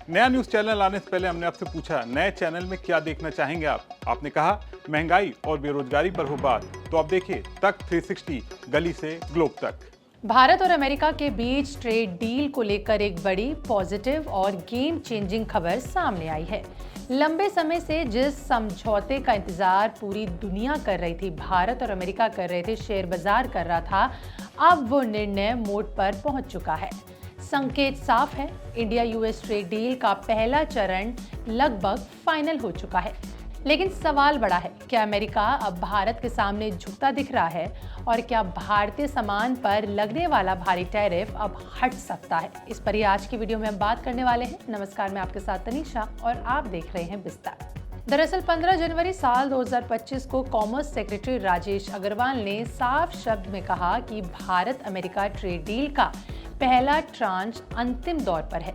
नया news channel आने से पहले हमने आपसे पूछा नए चैनल में क्या देखना चाहेंगे आप। आपने कहा महंगाई और बेरोजगारी पर हो बात, तो आप देखिए तक 360 गली से ग्लोब तक। भारत और अमेरिका के बीच ट्रेड डील को लेकर एक बड़ी पॉजिटिव और गेम चेंजिंग खबर सामने आई है। लंबे समय से जिस समझौते का इंतजार पूरी दुनिया कर रही थी, भारत और अमेरिका कर रहे थे, शेयर बाजार कर रहा था, अब वो निर्णय मोड पर पहुंच चुका है। संकेत साफ है, इंडिया यूएस ट्रेड डील का पहला चरण लगभग फाइनल हो चुका है। लेकिन सवाल बड़ा है, क्या अमेरिका अब भारत के सामने झुकता दिख रहा है और क्या भारतीय सामान पर लगने वाला भारी टैरिफ अब हट सकता है? इस पर ही आज की वीडियो में हम बात करने वाले हैं। नमस्कार, मैं आपके साथ तनीषा और आप देख रहे हैं विस्तार। दरअसल 15 जनवरी साल 2025 को कॉमर्स सेक्रेटरी राजेश अग्रवाल ने साफ शब्द में कहा कि भारत अमेरिका ट्रेड डील का पहला ट्रांच अंतिम दौर पर है।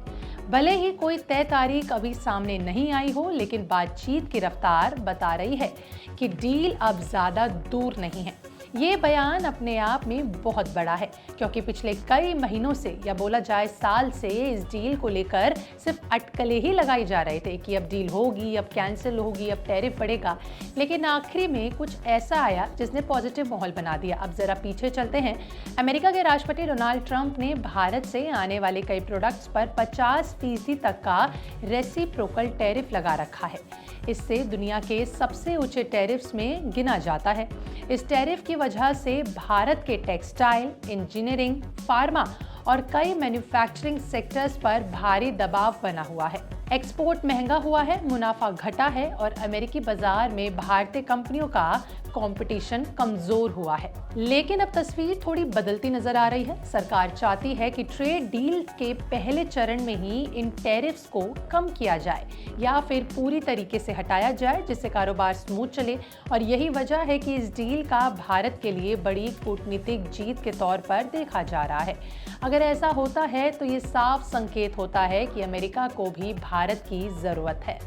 भले ही कोई तय तारीख अभी सामने नहीं आई हो, लेकिन बातचीत की रफ्तार बता रही है कि डील अब ज्यादा दूर नहीं है। ये बयान अपने आप में बहुत बड़ा है, क्योंकि पिछले कई महीनों से या बोला जाए साल से इस डील को लेकर सिर्फ अटकलें ही लगाई जा रहे थे कि अब डील होगी, अब कैंसिल होगी, अब टैरिफ बढ़ेगा। लेकिन आखिरी में कुछ ऐसा आया जिसने पॉजिटिव माहौल बना दिया। अब जरा पीछे चलते हैं। अमेरिका के राष्ट्रपति डोनाल्ड ट्रंप ने भारत से आने वाले कई प्रोडक्ट्स पर 50% तक का रेसिप्रोकल टैरिफ लगा रखा है। इससे दुनिया के सबसे ऊंचे टैरिफ्स में गिना जाता है। इस टैरिफ की वजह से भारत के टेक्सटाइल, इंजीनियरिंग, फार्मा और कई मैन्युफैक्चरिंग सेक्टर्स पर भारी दबाव बना हुआ है। एक्सपोर्ट महंगा हुआ है, मुनाफा घटा है और अमेरिकी बाजार में भारतीय कंपनियों का कंपटीशन कमजोर हुआ है। लेकिन अब तस्वीर थोड़ी बदलती नजर आ रही है। सरकार चाहती है कि ट्रेड डील के पहले चरण में ही इन टैरिफ्स को कम किया जाए या फिर पूरी तरीके से हटाया जाए, जिससे कारोबार स्मूथ चले। और यही वजह है कि इस डील का भारत के लिए बड़ी कूटनीतिक जीत के तौर पर देखा जा रहा है। अगर ऐसा होता है तो ये साफ संकेत होता है कि अमेरिका को भी भारत की जरूरत है।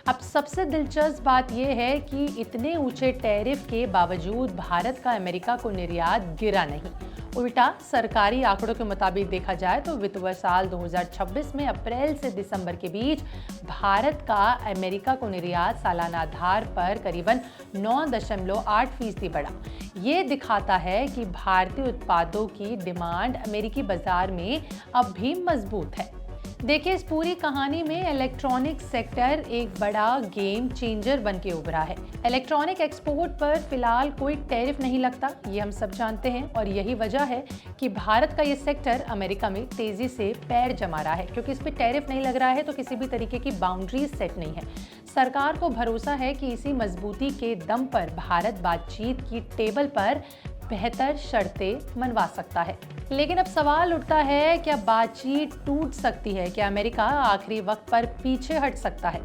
अब सबसे दिलचस्प बात यह है कि इतने ऊंचे टैरिफ के बावजूद भारत का अमेरिका को निर्यात गिरा नहीं। उल्टा सरकारी आंकड़ों के मुताबिक देखा जाए तो वित्त वर्ष साल 2026 में अप्रैल से दिसंबर के बीच भारत का अमेरिका को निर्यात सालाना आधार पर करीबन 9.8% बढ़ा। ये दिखाता है कि भारतीय उत्पादों की डिमांड अमेरिकी बाजार में अब भी मजबूत है। देखिए, इस पूरी कहानी में इलेक्ट्रॉनिक सेक्टर एक बड़ा गेम चेंजर बन के उभरा है। इलेक्ट्रॉनिक एक्सपोर्ट पर फिलहाल कोई टैरिफ नहीं लगता, ये हम सब जानते हैं। और यही वजह है कि भारत का ये सेक्टर अमेरिका में तेजी से पैर जमा रहा है, क्योंकि इस पर टैरिफ नहीं लग रहा है तो किसी भी तरीके की बाउंड्रीज सेट नहीं है। सरकार को भरोसा है कि इसी मजबूती के दम पर भारत बातचीत की टेबल पर बेहतर शर्तें मनवा सकता है। लेकिन अब सवाल उठता है, क्या बातचीत टूट सकती है? क्या अमेरिका आखिरी वक्त पर पीछे हट सकता है?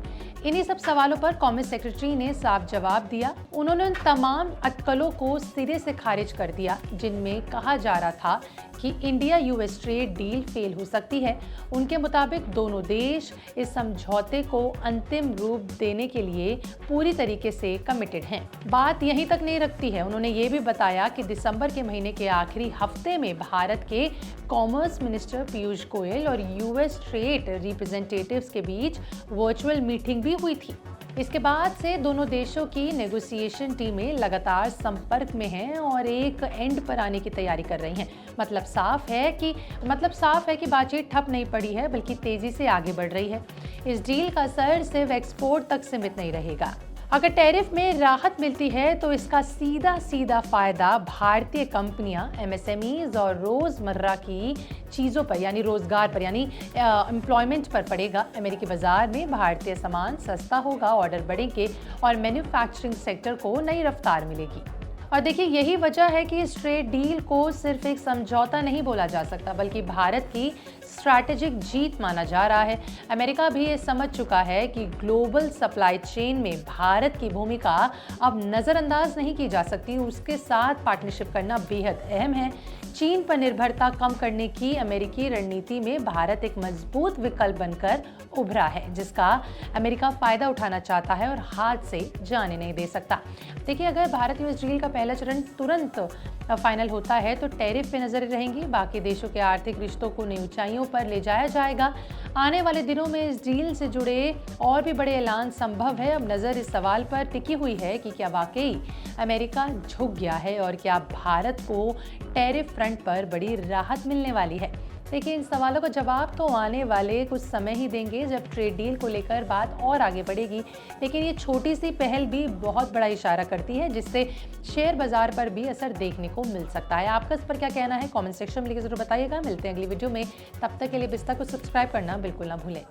इन्हीं सब सवालों पर कॉमर्स सेक्रेटरी ने साफ जवाब दिया। उन्होंने उन तमाम अटकलों को सिरे से खारिज कर दिया जिनमें कहा जा रहा था कि India US trade deal fail हो सकती है। उनके मुताबिक दोनों देश इस समझौते को अंतिम रूप देने के लिए पूरी तरीके से कमिटेड हैं। बात यहीं तक नहीं रखती है। उन्होंने ये भी बताया कि दिसंबर के महीने के आखिरी हफ्ते में भारत के कॉमर्स मिनिस्टर पीयूष गोयल और यूएस ट्रेड रिप्रेजेंटेटिव्स के बीच वर्चुअल मीटिंग भी हुई थी। इसके बाद से दोनों देशों की नेगोशिएशन टीमें लगातार संपर्क में हैं और एक एंड पर आने की तैयारी कर रही हैं। मतलब साफ है कि बातचीत ठप नहीं पड़ी है, बल्कि तेजी से आगे बढ़ रही है। इस डील का असर सिर्फ एक्सपोर्ट तक सीमित नहीं रहेगा। अगर टैरिफ में राहत मिलती है तो इसका सीधा फायदा भारतीय कंपनियां, एमएसएमईज और रोजमर्रा की चीज़ों पर यानी रोजगार पर यानी एम्प्लॉयमेंट पर पड़ेगा। अमेरिकी बाजार में भारतीय सामान सस्ता होगा, ऑर्डर बढ़ेंगे और मैन्युफैक्चरिंग सेक्टर को नई रफ्तार मिलेगी। और देखिए, यही वजह है कि इस ट्रेड डील को सिर्फ एक समझौता नहीं बोला जा सकता, बल्कि भारत की स्ट्रैटेजिक जीत माना जा रहा है। अमेरिका भी ये समझ चुका है कि ग्लोबल सप्लाई चेन में भारत की भूमिका अब नज़रअंदाज नहीं की जा सकती। उसके साथ पार्टनरशिप करना बेहद अहम है। चीन पर निर्भरता कम करने की अमेरिकी रणनीति में भारत एक मजबूत विकल्प बनकर उभरा है, जिसका अमेरिका फायदा उठाना चाहता है और हाथ से जाने नहीं दे सकता। देखिए, अगर भारत यूएस डील का पहला चरण तुरंत फाइनल होता है तो टैरिफ पे नजर रहेंगी, बाकी देशों के आर्थिक रिश्तों को नई ऊंचाइयों पर ले जाया जाएगा। आने वाले दिनों में इस डील से जुड़े और भी बड़े ऐलान संभव है। अब नजर इस सवाल पर टिकी हुई है कि क्या वाकई अमेरिका झुक गया है और क्या भारत को टैरिफ फ्रंट पर बड़ी राहत मिलने वाली है। देखिए, इन सवालों का जवाब तो आने वाले कुछ समय ही देंगे जब ट्रेड डील को लेकर बात और आगे बढ़ेगी। लेकिन ये छोटी सी पहल भी बहुत बड़ा इशारा करती है, जिससे शेयर बाजार पर भी असर देखने को मिल सकता है। आपका इस पर क्या कहना है, कमेंट सेक्शन में लिखकर जरूर बताइएगा। मिलते हैं अगली वीडियो में, तब तक के लिए बिस्ता को सब्सक्राइब करना बिल्कुल ना भूलें।